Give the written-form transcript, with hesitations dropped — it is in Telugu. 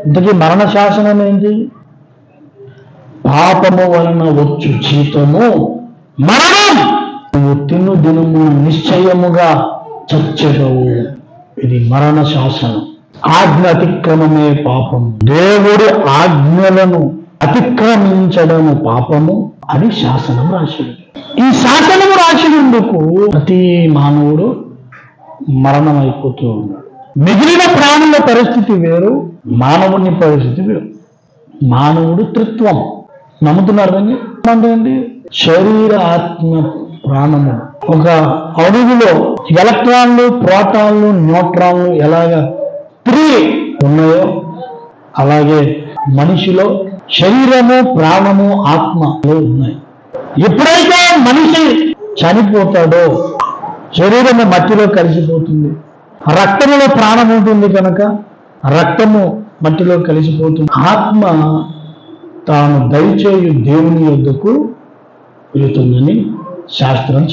ఇంతకీ మరణ శాసనం ఏంటి? పాపము వలన వచ్చు జీతము మరణం, నువ్వు తిను దినము నిశ్చయముగా చచ్చెదవు. ఇది మరణ శాసనం. ఆజ్ఞ అతిక్రమమే పాపము, దేవుడి ఆజ్ఞలను అతిక్రమించడము పాపము అని శాసనం రాసింది. ఈ శాసనము రాసినందుకు ప్రతి మానవుడు మరణం అయిపోతూ ఉన్నాడు. మిగిలిన ప్రాణుల పరిస్థితి వేరు, మానవుని పరిస్థితి వేరు. మానవుడు త్రిత్వం నమ్ముతున్నారు కానీ అంటే శరీర ఆత్మ ప్రాణము. ఒక అడుగులో ఎలక్ట్రాన్లు, ప్రోటాన్లు, న్యూట్రాన్లు ఎలాగ 3 ఉన్నాయో అలాగే మనిషిలో శరీరము, ప్రాణము, ఆత్మలో ఉన్నాయి. ఎప్పుడైతే మనిషి చనిపోతాడో శరీరము మట్టిలో కలిసిపోతుంది. రక్తములో ప్రాణం ఉంటుంది కనుక రక్తము మట్టిలో కలిసిపోతుంది. ఆత్మ తాను దయచేయు దేవుని యొద్దకు వెళుతుందని శాస్త్రం చెప్తుంది.